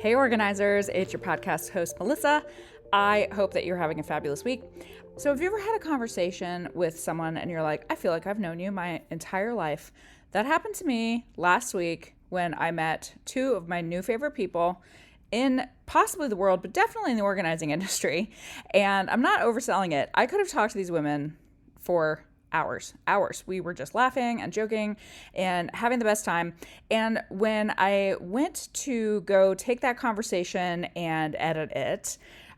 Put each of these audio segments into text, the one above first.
Hey organizers, it's your podcast host, Melissa. I hope that you're having a fabulous week. So have you ever had a conversation with someone and you're like, I feel like I've known you my entire life? That happened to me last week when I met two of my new favorite people in possibly the world, but definitely in the organizing industry. And I'm not overselling it. I could have talked to these women for hours. We were just laughing and joking and having the best time. And when I went to go take that conversation and edit it,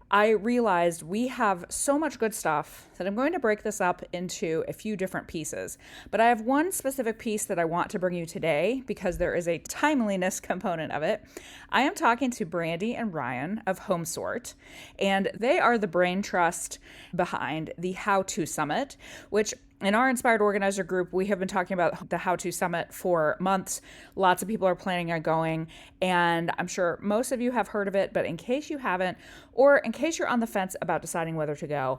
I realized we have so much good stuff that I'm going to break this up into a few different pieces. But I have one specific piece that I want to bring you today because there is a timeliness component of it. I am talking to Brandie and Ryan of Home+Sort, and they are the brain trust behind the How To Summit, which in our Inspired Organizer group, we have been talking about the How To Summit for months. Lots of people are planning on going, and I'm sure most of you have heard of it, but in case you haven't, or in case you're on the fence about deciding whether to go,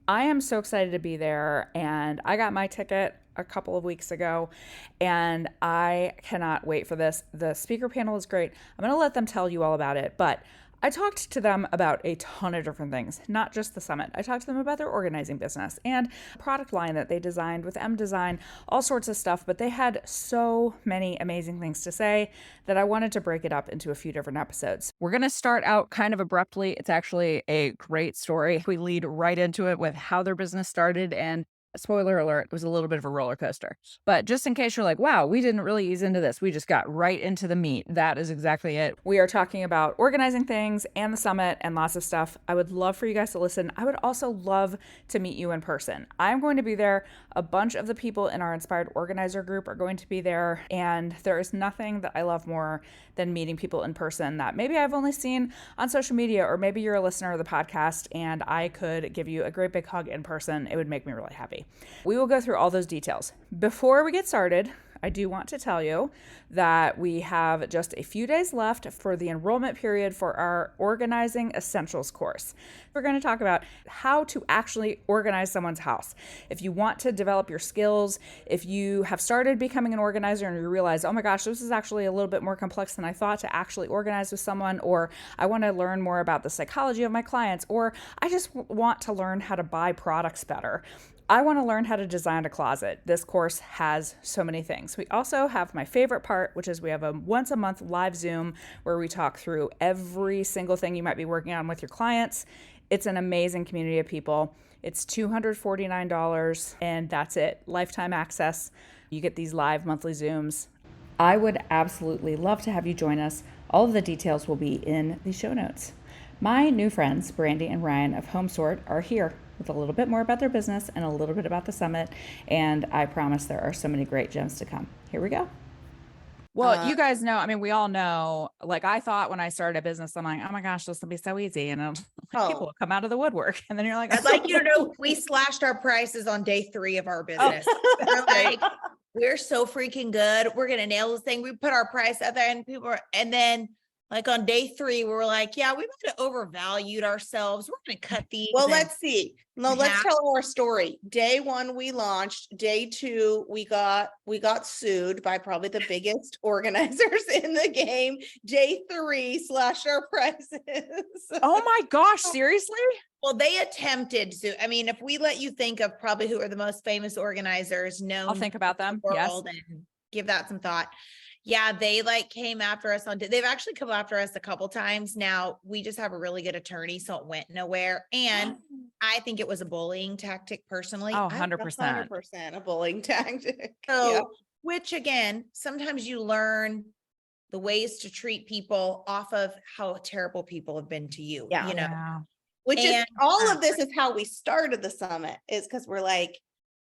I am so excited to be there, and I got my ticket a couple of weeks ago, and I cannot wait for this. The speaker panel is great. I'm going to let them tell you all about it, but I talked to them about a ton of different things, not just the summit. I talked to them about their organizing business and product line that they designed with M Design, all sorts of stuff, but they had so many amazing things to say that I wanted to break it up into a few different episodes. We're going to start out kind of abruptly. It's actually a great story. We lead right into it with how their business started, and spoiler alert, it was a little bit of a roller coaster. But just in case you're like, wow, we didn't really ease into this, we just got right into the meat. That is exactly it. We are talking about organizing things and the summit and lots of stuff. I would love for you guys to listen. I would also love to meet you in person. I'm going to be there. A bunch of the people in our Inspired Organizer group are going to be there. And there is nothing that I love more than meeting people in person that maybe I've only seen on social media, or maybe you're a listener of the podcast and I could give you a great big hug in person. It would make me really happy. We will go through all those details. Before we get started, I do want to tell you that we have just a few days left for the enrollment period for our Organizing Essentials course. We're going to talk about how to actually organize someone's house. If you want to develop your skills, if you have started becoming an organizer and you realize, oh my gosh, this is actually a little bit more complex than I thought to actually organize with someone, or I want to learn more about the psychology of my clients, or I just want to learn how to buy products better. I want to learn how to design a closet. This course has so many things. We also have my favorite part, which is we have a once a month live Zoom where we talk through every single thing you might be working on with your clients. It's an amazing community of people. It's $249 and that's it. Lifetime access. You get these live monthly Zooms. I would absolutely love to have you join us. All of the details will be in the show notes. My new friends, Brandie and Ryan of Home+Sort, are here with a little bit more about their business and a little bit about the summit. And I promise there are so many great gems to come. Here we go. Well, you guys know, I mean, we all know, like I thought when I started a business, I'm like, oh my gosh, this will be so easy. And people will come out of the woodwork. And then you're like, I'd like you to know, we slashed our prices on day 3 of our business. We're like, we're so freaking good. We're going to nail this thing. We put our price out there and and then like on day 3, we were like, yeah, we might have overvalued ourselves. We're going to cut these. Well, let's see. No, let's tell our story. Day 1, we launched. Day 2, we got sued by probably the biggest organizers in the game. Day 3, slashed our prices. Oh my gosh, seriously? Well, they attempted to. I mean, if we let you think of probably who are the most famous organizers known, I'll think about them. Yes. And give that some thought. Yeah, they like came after us they've actually come after us a couple times. Now we just have a really good attorney, so it went nowhere. And I think it was a bullying tactic personally. Oh, 100%. 100% a bullying tactic. So, yeah. Which again, sometimes you learn the ways to treat people off of how terrible people have been to you, Yeah. you know, Yeah. Which is all of this is how we started the summit, is because we're like,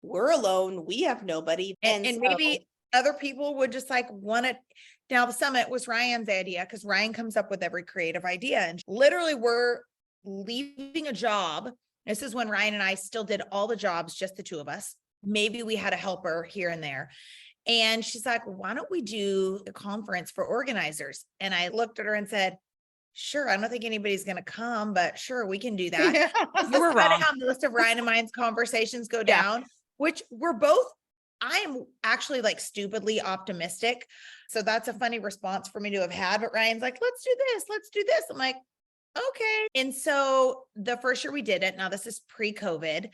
we're alone. We have nobody. And so, maybe other people would just like want it. Now the summit was Ryan's idea because Ryan comes up with every creative idea, and literally we're leaving a job. This is when Ryan and I still did all the jobs, just the two of us. Maybe we had a helper here and there. And she's like, why don't we do a conference for organizers? And I looked at her and said, sure. I don't think anybody's going to come, but sure, we can do that. You were wrong. How most of Ryan and mine's conversations go down, which we're both, I am actually like stupidly optimistic. So that's a funny response for me to have had. But Ryan's like, let's do this. Let's do this. I'm like, okay. And so the first year we did it, now this is pre-COVID,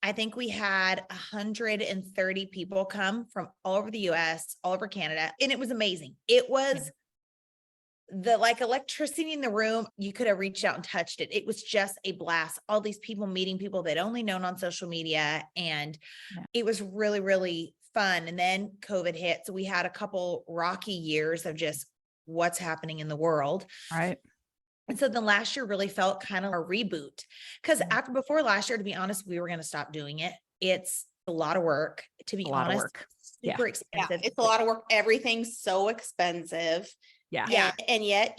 I think we had 130 people come from all over the US, all over Canada, and it was amazing. It was the like electricity in the room. You could have reached out and touched it. It was just a blast. All these people meeting people they'd only known on social media. And it was really, really fun. And then COVID hit. So we had a couple rocky years of just what's happening in the world. Right. And so then last year really felt kind of a reboot, because before last year, to be honest, we were going to stop doing it. It's a lot of work, to be honest, super expensive. It's a lot of work. Everything's so expensive. Yeah. And yet,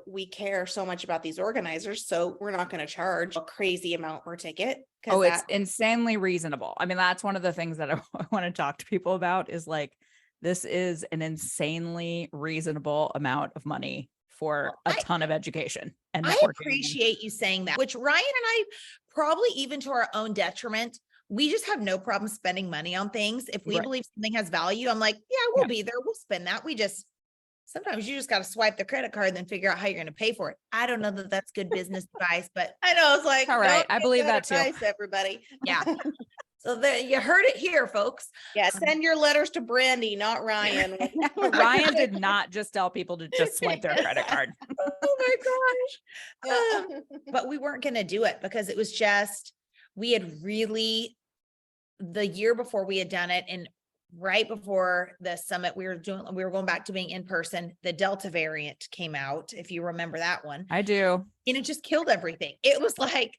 we care so much about these organizers. So we're not going to charge a crazy amount per ticket. Oh, it's insanely reasonable. I mean, that's one of the things that I want to talk to people about is like, this is an insanely reasonable amount of money for a ton of education and networking. I appreciate you saying that, which Ryan and I probably, even to our own detriment, we just have no problem spending money on things. If we believe something has value, I'm like, yeah, we'll be there. We'll spend that. Sometimes you just got to swipe the credit card and then figure out how you're going to pay for it. I don't know that that's good business advice, but I know it's like, all right. I believe that too. Everybody. Yeah. So there, you heard it here, folks. Yeah. Send your letters to Brandie, not Ryan. Ryan did not just tell people to just swipe their credit card. Oh my gosh. But we weren't going to do it because it was just, we had really, the year before we had done it, and right before the summit, we were going back to being in person. The Delta variant came out, if you remember that one. I do. And it just killed everything. It was like,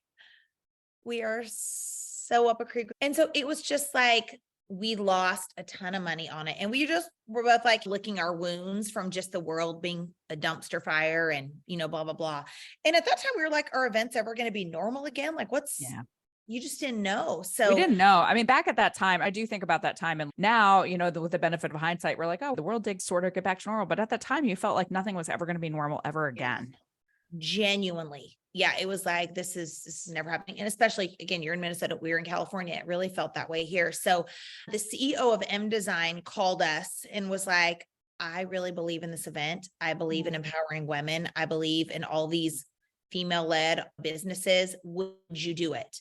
we are so up a creek. And so it was just like, we lost a ton of money on it. And we were both like licking our wounds from just the world being a dumpster fire and, blah, blah, blah. And at that time we were like, are events ever going to be normal again? Like you just didn't know. So we didn't know. I mean, back at that time, I do think about that time. And now, with the benefit of hindsight, we're like, oh, the world did sort of get back to normal. But at that time, you felt like nothing was ever going to be normal ever again. Genuinely. Yeah. It was like, this is never happening. And especially again, you're in Minnesota, we're in California. It really felt that way here. So the CEO of M Design called us and was like, I really believe in this event. I believe in empowering women. I believe in all these female-led businesses. Would you do it?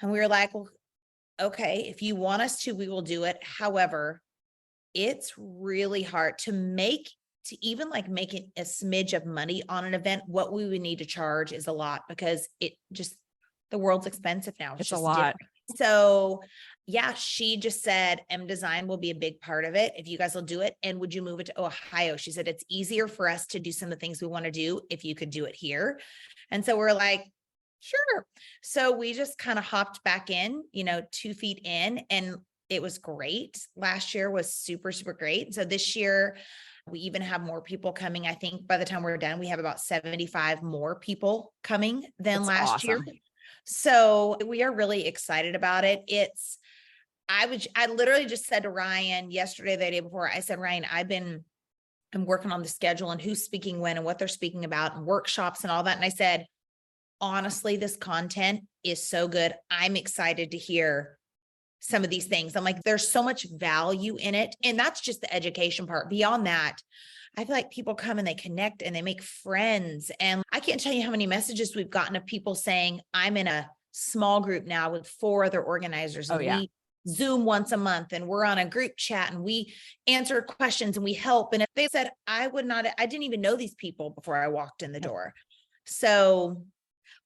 And we were like, well, okay, if you want us to, we will do it. However, it's really hard to make it a smidge of money on an event. What we would need to charge is a lot, because the world's expensive now. It's a lot. Different. So yeah, she just said, M Design will be a big part of it if you guys will do it. And would you move it to Ohio? She said, it's easier for us to do some of the things we want to do if you could do it here. And so we're like, sure. So we just kind of hopped back in, 2 feet in, and it was great. Last year was super, super great. So this year we even have more people coming. I think by the time we're done, we have about 75 more people coming than last year. So we are really excited about it. I literally just said to Ryan yesterday, the day before, I said, Ryan, I'm working on the schedule and who's speaking when and what they're speaking about and workshops and all that. And I said, honestly, this content is so good. I'm excited to hear some of these things. I'm like, there's so much value in it. And that's just the education part. Beyond that, I feel like people come and they connect and they make friends. And I can't tell you how many messages we've gotten of people saying, I'm in a small group now with 4 other organizers. And we Zoom once a month and we're on a group chat and we answer questions and we help. And if they said, I didn't even know these people before I walked in the door. So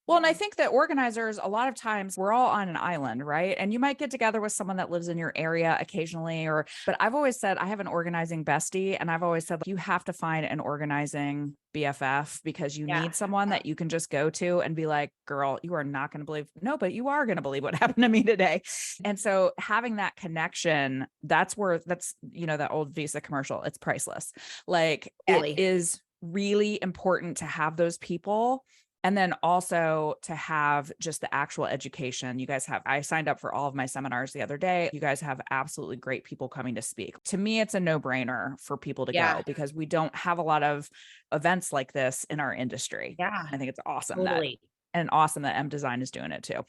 well, and I think that organizers, a lot of times we're all on an island, right? And you might get together with someone that lives in your area occasionally, but I've always said I have an organizing bestie. And I've always said you have to find an organizing BFF, because you need someone that you can just go to and be like, girl, you are not going to believe, no, but you are going to believe what happened to me today. And so having that connection, that's that old Visa commercial. It's priceless. Like it is really important to have those people. And then also to have just the actual education. I signed up for all of my seminars the other day. You guys have absolutely great people coming to speak. To me, it's a no-brainer for people to go, because we don't have a lot of events like this in our industry. Yeah. I think it's awesome totally. and awesome that M Design is doing it too.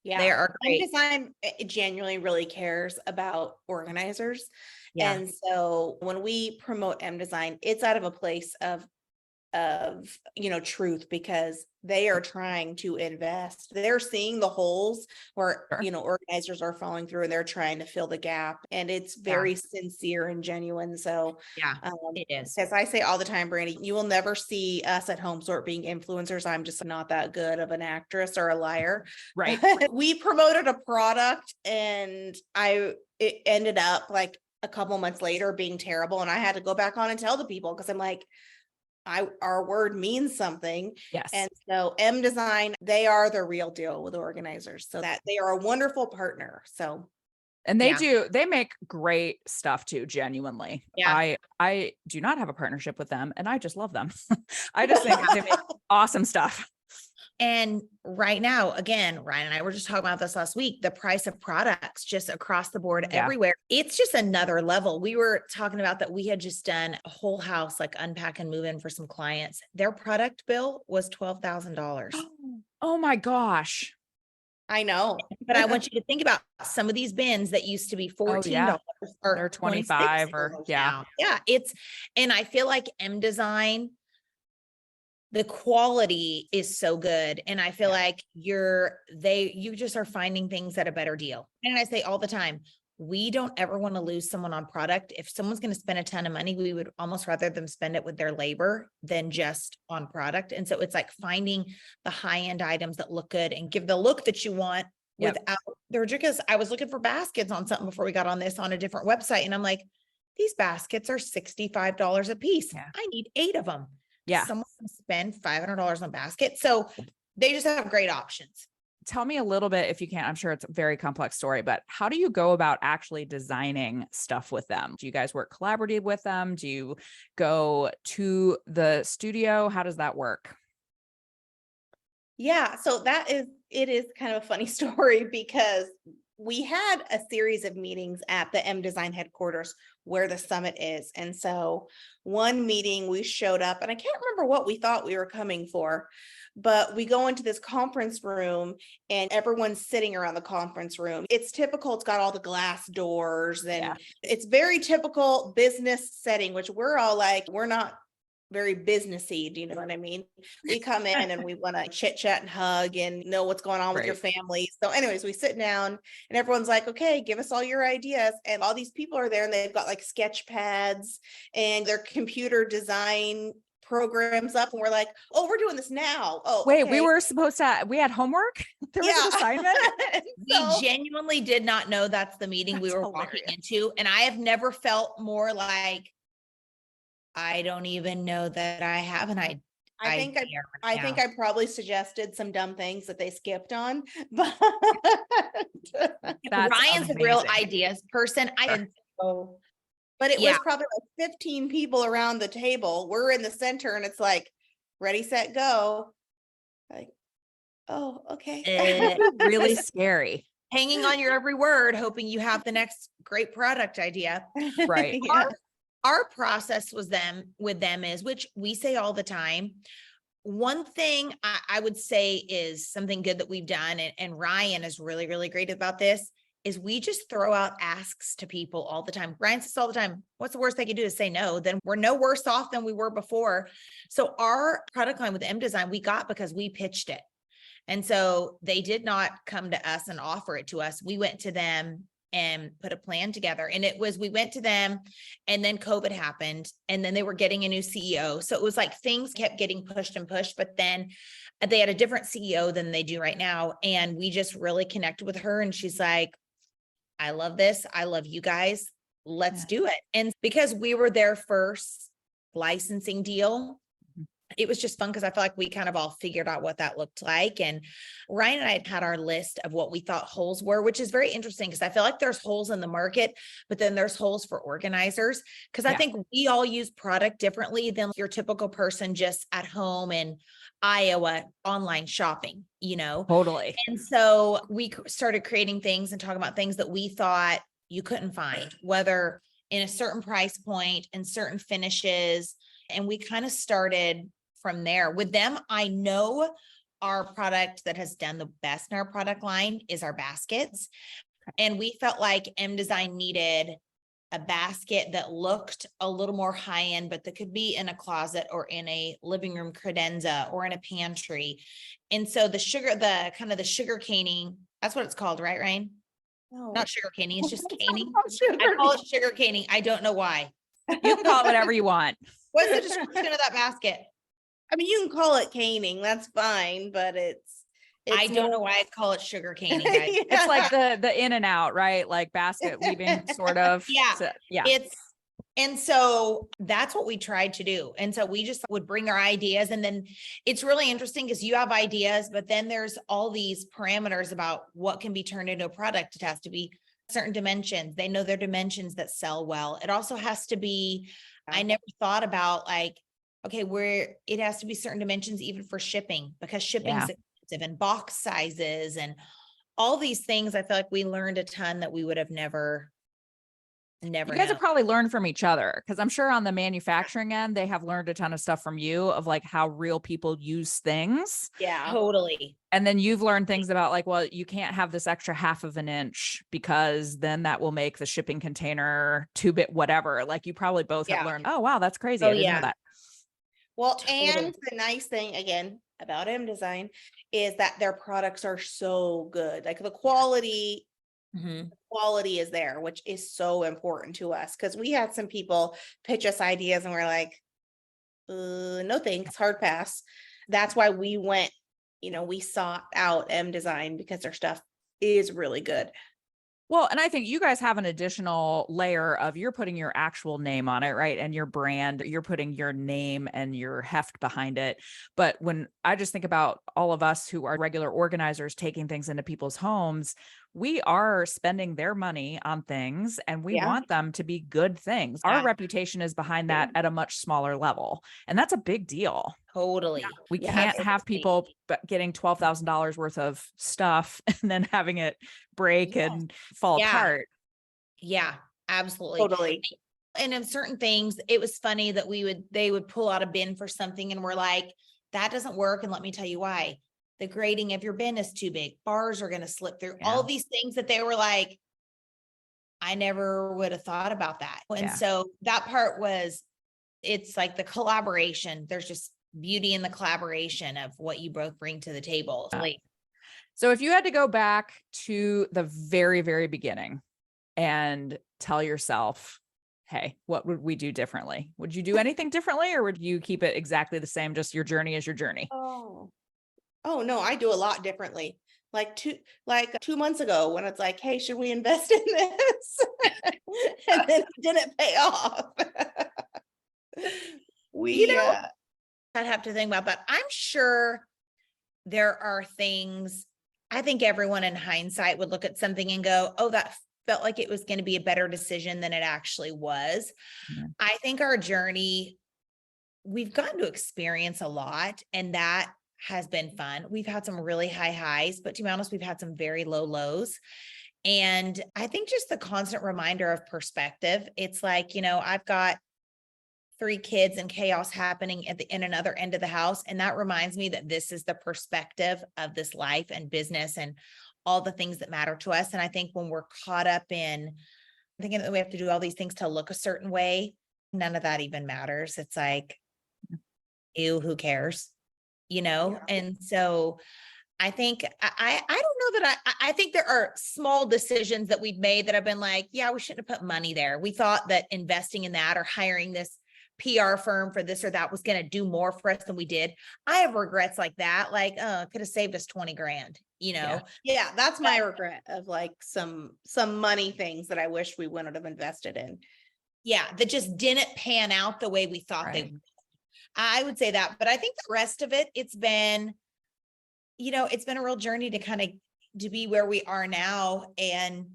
Yeah. They are great. Design genuinely really cares about organizers. Yeah. And so when we promote M Design, it's out of a place of truth, because they are trying to invest. They're seeing the holes where Sure. organizers are falling through, and they're trying to fill the gap, and it's very sincere and genuine. So Yeah, it is. as I say all the time, Brandie, you will never see us at Home+Sort being influencers. I'm just not that good of an actress or a liar. Right. We promoted a product, and it ended up like a couple months later being terrible, and I had to go back on and tell the people, because I'm like, our word means something. Yes. And so M Design, they are the real deal with organizers, so that they are a wonderful partner. So, and they make great stuff too, genuinely. Yeah. I do not have a partnership with them, and I just love them. I just think they make awesome stuff. And right now, again, Ryan and I were just talking about this last week, the price of products just across the board everywhere. It's just another level. We were talking about that we had just done a whole house, like unpack and move in for some clients. Their product bill was $12,000. Oh my gosh. I know. But I want you to think about some of these bins that used to be $14 or they're 25 or Yeah, and I feel like M Design, the quality is so good. And I feel like you just are finding things at a better deal. And I say all the time, we don't ever want to lose someone on product. If someone's going to spend a ton of money, we would almost rather them spend it with their labor than just on product. And so it's like finding the high-end items that look good and give the look that you want without they're ridiculous. I was looking for baskets on something before we got on this on a different website. And I'm like, these baskets are $65 a piece. Yeah. I need 8 of them. Yeah. Someone can spend $500 on basket. So they just have great options. Tell me a little bit, if you can. I'm sure it's a very complex story, but how do you go about actually designing stuff with them? Do you guys work collaborative with them? Do you go to the studio? How does that work? Yeah, so it is kind of a funny story, because we had a series of meetings at the M Design headquarters where the summit is. And so one meeting we showed up, and I can't remember what we thought we were coming for, but we go into this conference room and everyone's sitting around the conference room. It's typical. It's got all the glass doors, and it's very typical business setting, which we're all like, we're not very businessy. Do you know what I mean? We come in and we want to chit chat and hug and know what's going on with your family. So anyways, we sit down and everyone's like, okay, give us all your ideas. And all these people are there, and they've got like sketch pads and their computer design programs up, and we're like, oh, we're doing this now. Oh, wait, okay. we had homework. There was an assignment. We genuinely did not know that's the meeting we were walking into. And I have never felt more like, I don't even know that I have an idea. I think I probably suggested some dumb things that they skipped on, but Ryan's a real ideas person. But it was probably like 15 people around the table. We're in the center, and it's like, ready, set, go. Like, oh, okay. Really scary. Hanging on your every word, hoping you have the next great product idea. Right. Our process with them is, which we say all the time. One thing I would say is something good that we've done, and Ryan is really, really great about this, is we just throw out asks to people all the time. Ryan says all the time, what's the worst they could do is say no? Then we're no worse off than we were before. So our product line with M Design, we got because we pitched it. And so they did not come to us and offer it to us. We went to them and put a plan together. And we went to them, and then COVID happened, and then they were getting a new CEO. So it was like things kept getting pushed and pushed, but then they had a different CEO than they do right now. And we just really connected with her, and she's like, I love this. I love you guys. Let's do it. And because we were their first licensing deal, it was just fun, because I feel like we kind of all figured out what that looked like. And Ryan and I had our list of what we thought holes were, which is very interesting, because I feel like there's holes in the market, but then there's holes for organizers. Because I think we all use product differently than your typical person just at home in Iowa online shopping, Totally. And so we started creating things and talking about things that we thought you couldn't find, whether in a certain price point and certain finishes. And we kind of started from there with them. I know our product that has done the best in our product line is our baskets. And we felt like M Design needed a basket that looked a little more high end, but that could be in a closet or in a living room credenza or in a pantry. And so the sugar caning, that's what it's called, right, Ryan? No. Not sugar caning, it's just It's caning. not sugar I call it sugar caning. I don't know why. You can call it whatever you want. What's the description of that basket? I mean, you can call it caning, that's fine, but I don't know more- why I call it sugar caning, guys. It's like the in and out, right? Like basket weaving sort of. Yeah. So, yeah. And so that's what we tried to do. And so we just would bring our ideas. And then it's really interesting because you have ideas, but then there's all these parameters about what can be turned into a product. It has to be certain dimensions. They know their dimensions that sell well. It also has to be, I never thought about like, okay, where it has to be certain dimensions even for shipping, because shipping is expensive, and box sizes and all these things. I feel like we learned a ton that we would have never You guys have probably learned from each other, because I'm sure on the manufacturing end, they have learned a ton of stuff from you of like how real people use things. Yeah. Totally. And then you've learned things about like, well, you can't have this extra half of an inch because then that will make the shipping container 2-bit whatever. Like you probably both have learned, oh, wow, that's crazy. I didn't know that. Well, Totally. and the nice thing again about M Design is that their products are so good. Like the quality is there, which is so important to us, because we had some people pitch us ideas and we're like, no thanks, hard pass. That's why we went, we sought out M Design, because their stuff is really good. Well, and I think you guys have an additional layer of you're putting your actual name on it, right? And your brand, you're putting your name and your heft behind it. But when I just think about all of us who are regular organizers taking things into people's homes, we are spending their money on things and we want them to be good things. Our reputation is behind that at a much smaller level. And that's a big deal. Totally. We can't have people getting $12,000 worth of stuff and then having it break and fall apart. Yeah, absolutely. Totally. And in certain things, it was funny that they would pull out a bin for something and we're like, that doesn't work. And let me tell you why. The grading of your bin is too big. Bars are going to slip through. All these things that they were like, I never would have thought about that. And so that part it's like the collaboration. There's just beauty in the collaboration of what you both bring to the table. So if you had to go back to the very, very beginning and tell yourself, hey, what would we do differently? Would you do anything differently, or would you keep it exactly the same? Just your journey is your journey. Oh no, I do a lot differently. Like 2 months ago when it's like, hey, should we invest in this? And then it didn't pay off. I'd have to think about that. I'm sure there are things, I think everyone in hindsight would look at something and go, oh, that felt like it was going to be a better decision than it actually was. I think our journey, we've gotten to experience a lot, and that has been fun. We've had some really high highs, but to be honest, we've had some very low lows. And I think just the constant reminder of perspective, it's like, I've got 3 kids and chaos happening in another end of the house. And that reminds me that this is the perspective of this life and business and all the things that matter to us. And I think when we're caught up in thinking that we have to do all these things to look a certain way, none of that even matters. It's like, ew, who cares? And so I think I don't know that I think there are small decisions that we've made that have been like, yeah, we shouldn't have put money there. We thought that investing in that or hiring this PR firm for this or that was going to do more for us than we did. I have regrets like that. Like, could have saved us 20 grand, Yeah, that's my regret of like some money things that I wish we wouldn't have invested in. Yeah. That just didn't pan out the way we thought they would. I would say that, but I think the rest of it, it's been a real journey to be where we are now and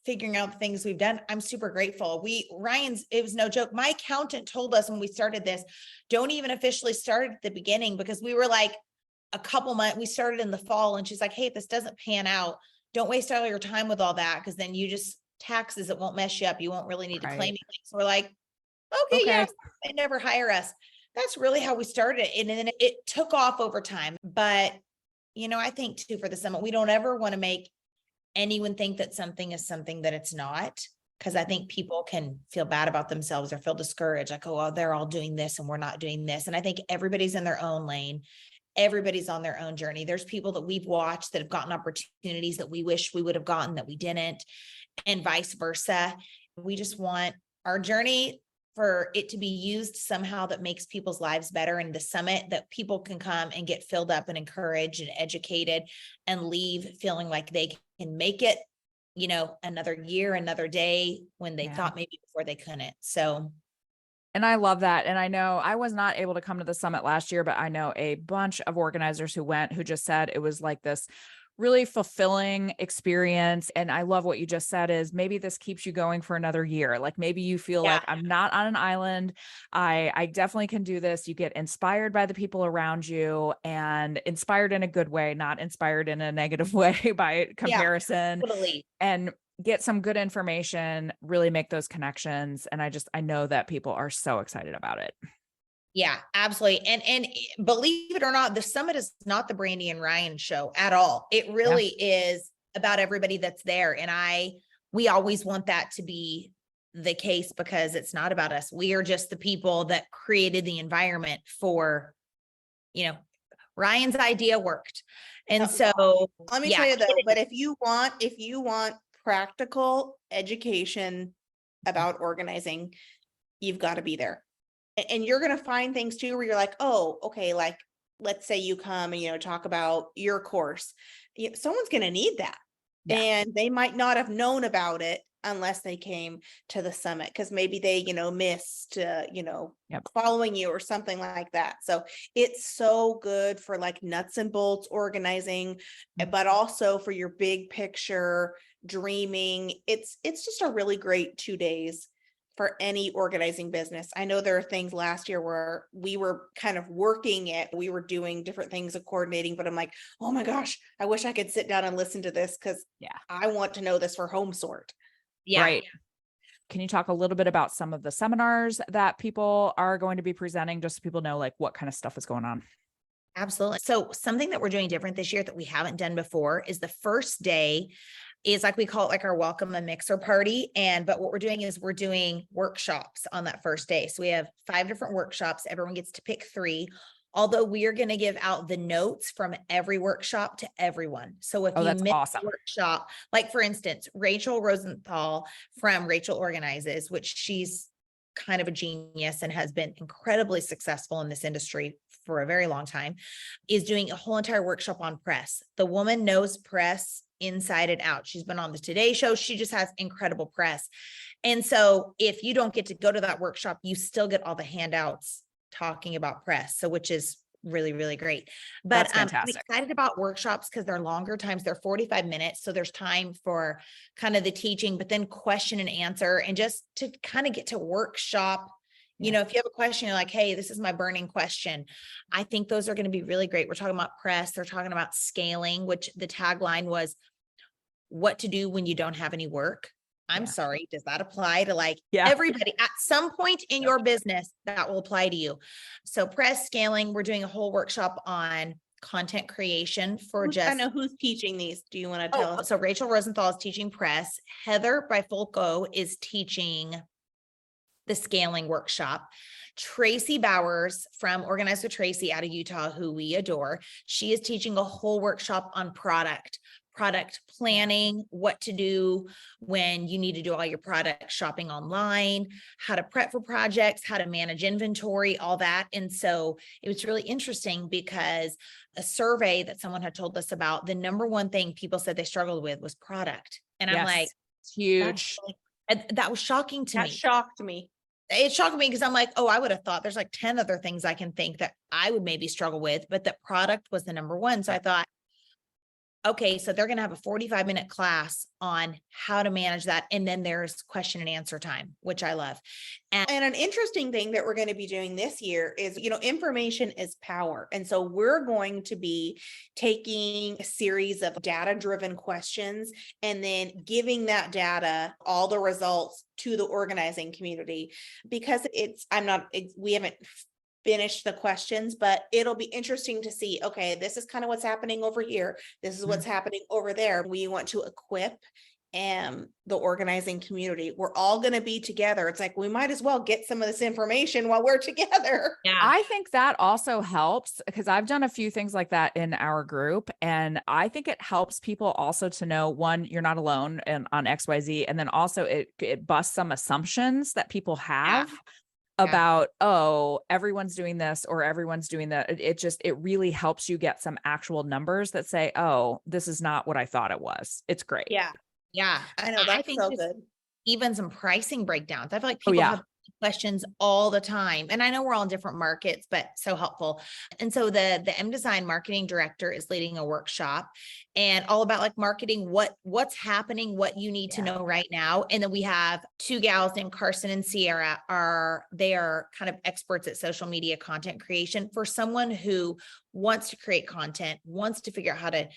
figuring out the things we've done. I'm super grateful. It was no joke. My accountant told us when we started this, don't even officially start at the beginning, because we were like a couple months, we started in the fall, and she's like, hey, if this doesn't pan out, don't waste all your time with all that. Cause then taxes, it won't mess you up. You won't really need to claim anything. So we're like, okay. Yeah, they never hire us. that's really how we started. And then it took off over time. But, I think too, for the summit, we don't ever want to make anyone think that something is something that it's not. Because I think people can feel bad about themselves or feel discouraged, like, oh, well, they're all doing this and we're not doing this. And I think everybody's in their own lane. Everybody's on their own journey. There's people that we've watched that have gotten opportunities that we wish we would have gotten that we didn't, and vice versa. We just want our journey for it to be used somehow that makes people's lives better, and the summit that people can come and get filled up and encouraged and educated and leave feeling like they can make it, another year, another day when they thought maybe before they couldn't. So. And I love that. And I know I was not able to come to the summit last year, but I know a bunch of organizers who went, who just said it was like this really fulfilling experience. And I love what you just said is maybe this keeps you going for another year. Like maybe you feel like I'm not on an island. I definitely can do this. You get inspired by the people around you, and inspired in a good way, not inspired in a negative way by comparison. Totally. And get some good information, really make those connections. And I know that people are so excited about it. Yeah, absolutely. And believe it or not, the summit is not the Brandie and Ryan show at all. It really is about everybody that's there. And we always want that to be the case, because it's not about us. We are just the people that created the environment for, Ryan's idea worked. And so let me tell you though, but if you want practical education about organizing, you've got to be there. And you're going to find things too where you're like, oh, okay, like let's say you come and talk about your course. Someone's going to need that. And they might not have known about it unless they came to the summit, because maybe they missed following you or something like that. So it's so good for like nuts and bolts organizing, but also for your big picture dreaming. It's just a really great 2 days for any organizing business. I know there are things last year where we were kind of working it. We were doing different things of coordinating, but I'm like, oh my gosh, I wish I could sit down and listen to this, because I want to know this for Home+Sort. Yeah. Right. Can you talk a little bit about some of the seminars that people are going to be presenting, just so people know like what kind of stuff is going on? Absolutely. So something that we're doing different this year that we haven't done before is the first day is like, we call it like our welcome and mixer party. But what we're doing is we're doing workshops on that first day. So we have 5 different workshops. Everyone gets to pick 3, although we are going to give out the notes from every workshop to everyone. So if you miss a workshop, like for instance, Rachel Rosenthal from Rachel Organizes, which she's kind of a genius and has been incredibly successful in this industry for a very long time, is doing a whole entire workshop on press. The woman knows press inside and out. She's been on the Today Show. She just has incredible press. And so if you don't get to go to that workshop, you still get all the handouts talking about press. So which is really, really great. But I'm excited about workshops because they're longer times. They're 45 minutes. So there's time for kind of the teaching, but then question and answer, and just to kind of get to workshop. If you have a question, you're like, hey, this is my burning question. I think those are going to be really great. We're talking about press. They're talking about scaling, which the tagline was what to do when you don't have any work. I'm sorry. Does that apply to like everybody at some point in your business? That will apply to you. So press, scaling, we're doing a whole workshop on content creation for I know who's teaching these. Do you want to tell us? So Rachel Rosenthal is teaching press. Heather Bifolco is teaching the scaling workshop. Tracy Bowers from Organize with Tracy out of Utah, who we adore, she is teaching a whole workshop on product planning, what to do when you need to do all your product shopping online, how to prep for projects, how to manage inventory, all that. And so it was really interesting because a survey that someone had told us about, the number one thing people said they struggled with was product. And I'm like, it's huge. That was shocking to me. That shocked me. It shocked me because I'm like, oh, I would have thought there's like 10 other things I can think that I would maybe struggle with, but that product was the number one. So I thought, okay, so they're going to have a 45-minute class on how to manage that. And then there's question and answer time, which I love. And an interesting thing that we're going to be doing this year is, information is power. And so we're going to be taking a series of data-driven questions and then giving that data, all the results to the organizing community, because we haven't finish the questions, but it'll be interesting to see, okay, this is kind of what's happening over here. This is what's happening over there. We want to equip the organizing community. We're all going to be together. It's like, we might as well get some of this information while we're together. Yeah. I think that also helps because I've done a few things like that in our group. And I think it helps people also to know, one, you're not alone on XYZ. And then also it busts some assumptions that people have about, oh, everyone's doing this or everyone's doing that. It really helps you get some actual numbers that say, oh, this is not what I thought it was. It's great. Yeah. Yeah. I know. That's think so just good. even some pricing breakdowns. I feel like people have questions all the time. And I know we're all in different markets, but so helpful. And so the M Design marketing director is leading a workshop and all about like marketing, what's happening, what you need to know right now. And then we have two gals named Carson and Sierra they are kind of experts at social media content creation for someone who wants to create content, wants to figure out how to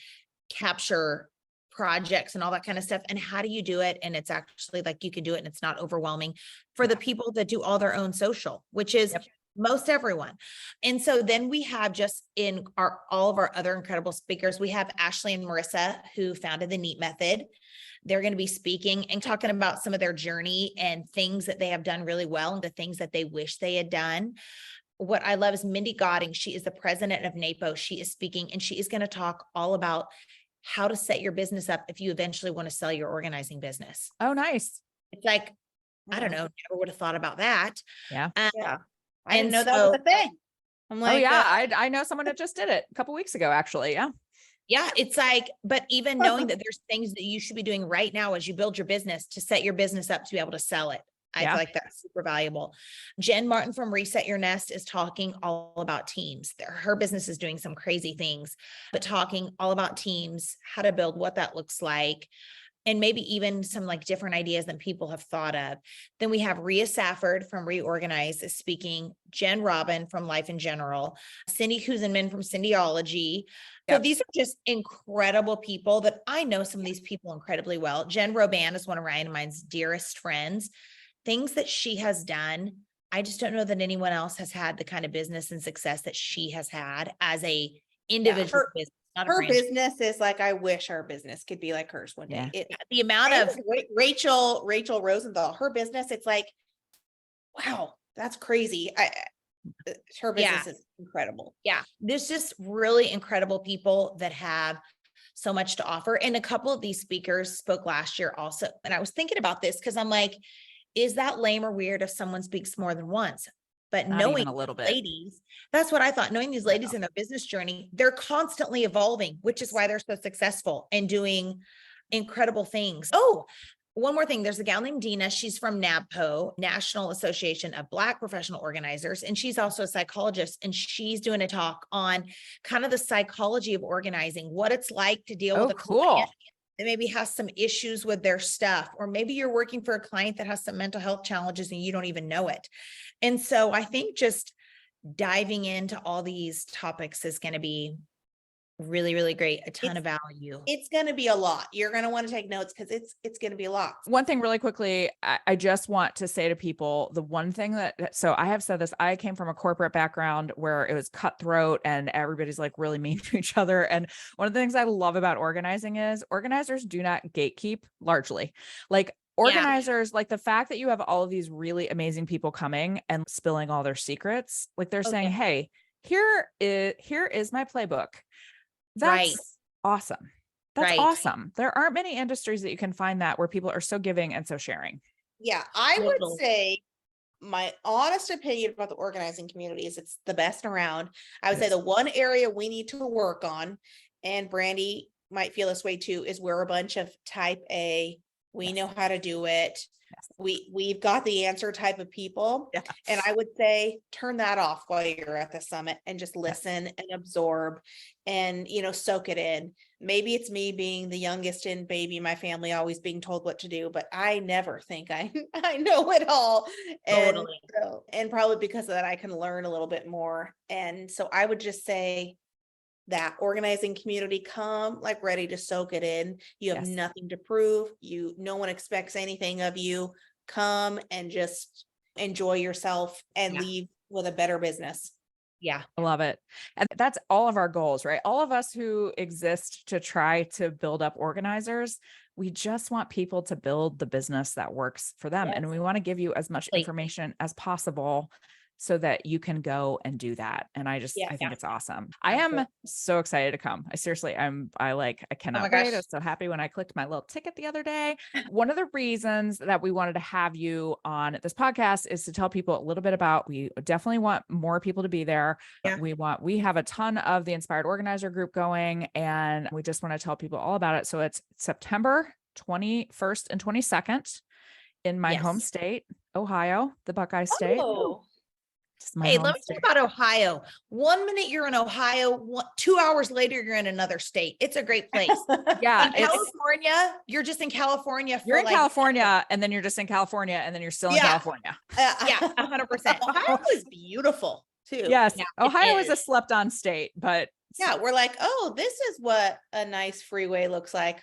capture projects and all that kind of stuff. And how do you do it? And it's actually like, you can do it and it's not overwhelming for the people that do all their own social, which is most everyone. And so then we have just in all of our other incredible speakers, we have Ashley and Marissa who founded the NEAT method. They're going to be speaking and talking about some of their journey and things that they have done really well and the things that they wish they had done. What I love is Mindy Godding. She is the president of NAPO. She is speaking and she is going to talk all about how to set your business up if you eventually want to sell your organizing business. Oh, nice. It's like, I don't know, never would have thought about that. Yeah. I didn't know that was a thing. I'm like, oh yeah, I know someone that just did it a couple weeks ago, actually. Yeah. Yeah. It's like, but even knowing that there's things that you should be doing right now as you build your business to set your business up to be able to sell it. I feel like that's super valuable. Jen Martin from Reset Your Nest is talking all about teams. Her business is doing some crazy things, but talking all about teams, how to build, what that looks like, and maybe even some like different ideas than people have thought of. Then we have Rhea Safford from Reorganize is speaking, Jen Robin from Life in General, Cindy Kuzenman from Cindyology. So these are just incredible people that I know some of these people incredibly well. Jen Roban is one of Ryan and mine's dearest friends. Things that she has done, I just don't know that anyone else has had the kind of business and success that she has had as a individual business. Her business is like, I wish our business could be like hers one day. The amount of Rachel Rosenthal, her business, it's like, wow, that's crazy. Her business is incredible. Yeah. There's just really incredible people that have so much to offer. And a couple of these speakers spoke last year also. And I was thinking about this because I'm like, is that lame or weird if someone speaks more than once? But Not knowing even a little bit. ladies, that's what I thought. Knowing these ladies in their business journey, they're constantly evolving, which is why they're so successful and doing incredible things. Oh, one more thing. There's a gal named Dina. She's from NABPO, National Association of Black Professional Organizers. And she's also a psychologist. And she's doing a talk on kind of the psychology of organizing, what it's like to deal with a client that maybe has some issues with their stuff, or maybe you're working for a client that has some mental health challenges and you don't even know it. And so I think just diving into all these topics is going to be really, really great. A ton of value. It's going to be a lot. You're going to want to take notes because it's going to be a lot. One thing really quickly, I just want to say to people, the one thing so I have said this, I came from a corporate background where it was cutthroat and everybody's like really mean to each other. And one of the things I love about organizing is organizers do not gatekeep largely. Like organizers, like the fact that you have all of these really amazing people coming and spilling all their secrets, like they're saying, hey, here is my playbook. That's awesome. That's awesome. There aren't many industries that you can find that where people are so giving and so sharing. Yeah, I would say my honest opinion about the organizing community is it's the best around. I would say the one area we need to work on, and Brandie might feel this way too, is we're a bunch of type A. We know how to do it. We've got the answer type of people. And I would say turn that off while you're at the summit and just listen and absorb and, soak it in. Maybe it's me being the youngest in baby, my family always being told what to do, but I never think I know it all. Totally. And probably because of that, I can learn a little bit more. And so I would just say that organizing community, come like ready to soak it in. You have nothing to prove. No one expects anything of you. Come and just enjoy yourself and leave with a better business. Yeah. I love it. And that's all of our goals, right? All of us who exist to try to build up organizers, we just want people to build the business that works for them. And we want to give you as much information as possible so that you can go and do that. And I think it's awesome. I am so excited to come. I cannot wait. I was so happy when I clicked my little ticket the other day. One of the reasons that we wanted to have you on this podcast is to tell people a little bit about, we definitely want more people to be there. Yeah. We have a ton of the Inspired Organizer group going, and we just want to tell people all about it. So it's September 21st and 22nd in my home state, Ohio, the Buckeye State. Hey, let me talk about Ohio. 1 minute you're in Ohio, 2 hours later you're in another state. It's a great place. Yeah. In California, you're just in California. You're in California, and then you're just in California, and then you're still in California. Yeah, 100%. Ohio is beautiful too. Yes. Yeah, Ohio is a slept on state, but yeah, we're like, oh, this is what a nice freeway looks like.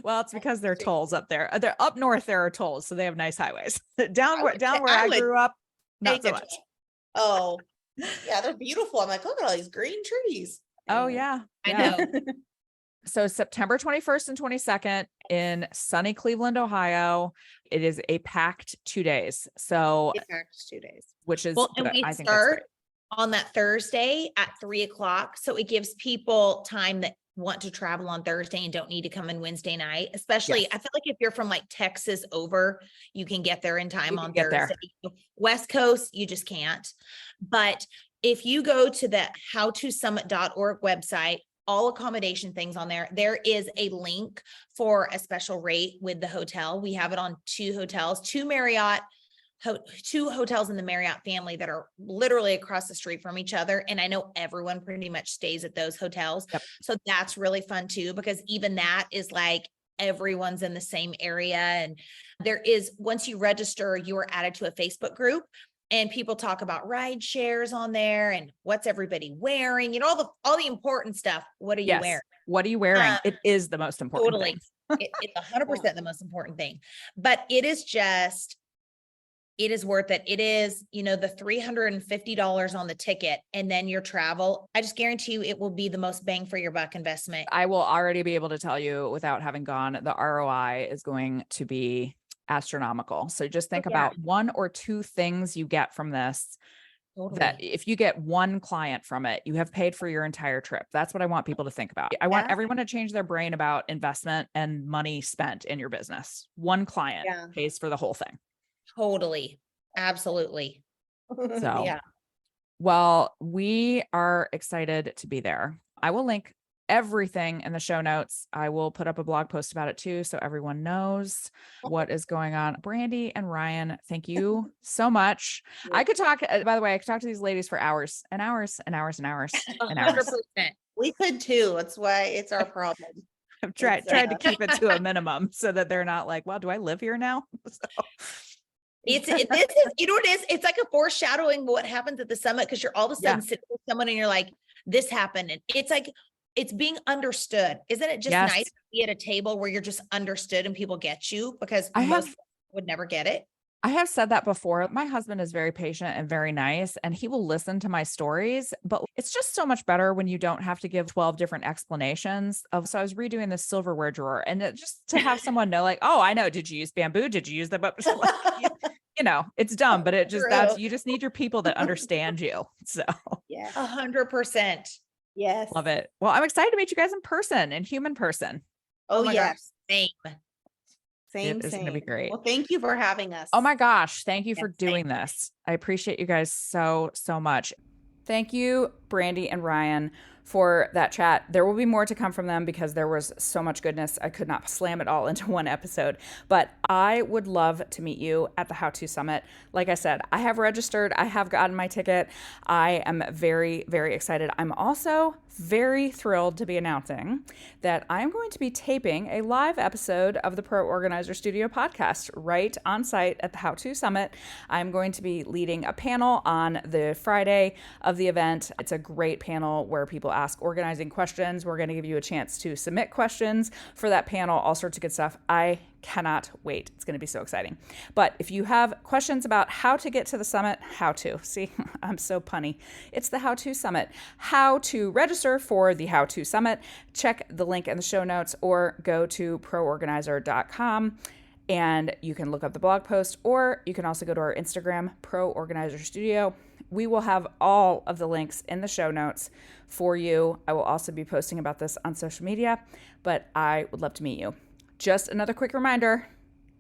Well, it's because there are tolls up there. They're up north, there are tolls, so they have nice highways. Down where I grew up, not so much. Oh, yeah, they're beautiful. I'm like, look at all these green trees. Oh yeah. I know. So September 21st and 22nd in sunny Cleveland, Ohio. It is a packed 2 days. So packed 2 days, which is, and we start on that Thursday at 3:00. So it gives people time that want to travel on Thursday and don't need to come in Wednesday night. Especially, I feel like if you're from like Texas over, you can get there in time on Thursday. West Coast, you just can't. But if you go to the howtosummit.org website, all accommodation things on there, there is a link for a special rate with the hotel. We have it on 2 hotels, 2 Marriott, 2 hotels in the Marriott family that are literally across the street from each other. And I know everyone pretty much stays at those hotels. Yep. So that's really fun too, because even that is like everyone's in the same area. And there is, once you register, you are added to a Facebook group, and people talk about ride shares on there and what's everybody wearing, you know, all the important stuff. What are you wearing? What are you wearing? It is the most important thing. It's 100% the most important thing, but it is worth it. It is, you know, the $350 on the ticket and then your travel. I just guarantee you it will be the most bang for your buck investment. I will already be able to tell you without having gone, the ROI is going to be astronomical. So just think about 1 or 2 things you get from this. Totally. That if you get 1 client from it, you have paid for your entire trip. That's what I want people to think about. I want everyone to change their brain about investment and money spent in your business. 1 client pays for the whole thing. Totally. Absolutely. So, well, we are excited to be there. I will link everything in the show notes. I will put up a blog post about it too, so everyone knows what is going on. Brandie and Ryan, thank you so much. I could talk, by the way, I could talk to these ladies for hours and hours and hours and hours and hours. 100%. We could too. That's why it's our problem. I've tried to keep it to a minimum so that they're not like, well, do I live here now? This is, you know what it is? It's like a foreshadowing of what happens at the summit, because you're all of a sudden sitting with someone and you're like, this happened. And it's like, it's being understood. Isn't it just nice to be at a table where you're just understood and people get you? Because most would never get it. I have said that before. My husband is very patient and very nice, and he will listen to my stories, but it's just so much better when you don't have to give 12 different explanations of, so I was redoing the silverware drawer, and just to have someone know, like, oh, I know. Did you use bamboo? Did you use the, you know, it's dumb, but it just, you just need your people that understand you. So 100%. Yes. Love it. Well, I'm excited to meet you guys in person, in human person. Oh yes. Gosh, same. It's going to be great. Well, thank you for having us. Oh my gosh. Thank you for doing this. I appreciate you guys so much. Thank you, Brandie and Ryan, for that chat. There will be more to come from them because there was so much goodness. I could not slam it all into one episode, but I would love to meet you at the How To Summit. Like I said, I have registered. I have gotten my ticket. I am very, very excited. I'm also very thrilled to be announcing that I'm going to be taping a live episode of the Pro Organizer Studio podcast right on site at the How To Summit. I'm going to be leading a panel on the Friday of the event. It's a great panel where people ask organizing questions. We're going to give you a chance to submit questions for that panel, all sorts of good stuff. I cannot wait. It's going to be so exciting. But if you have questions about how to get to the summit, see, I'm so punny. It's the How To Summit. How to register for the How To Summit, check the link in the show notes or go to proorganizer.com and you can look up the blog post, or you can also go to our Instagram, Pro Organizer Studio. We will have all of the links in the show notes for you. I will also be posting about this on social media, but I would love to meet you. Just another quick reminder,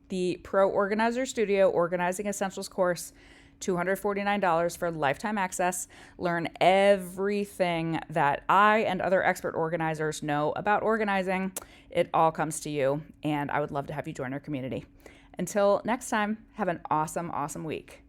the Pro Organizer Studio Organizing Essentials course, $249 for lifetime access. Learn everything that I and other expert organizers know about organizing. It all comes to you, and I would love to have you join our community. Until next time, have an awesome, awesome week.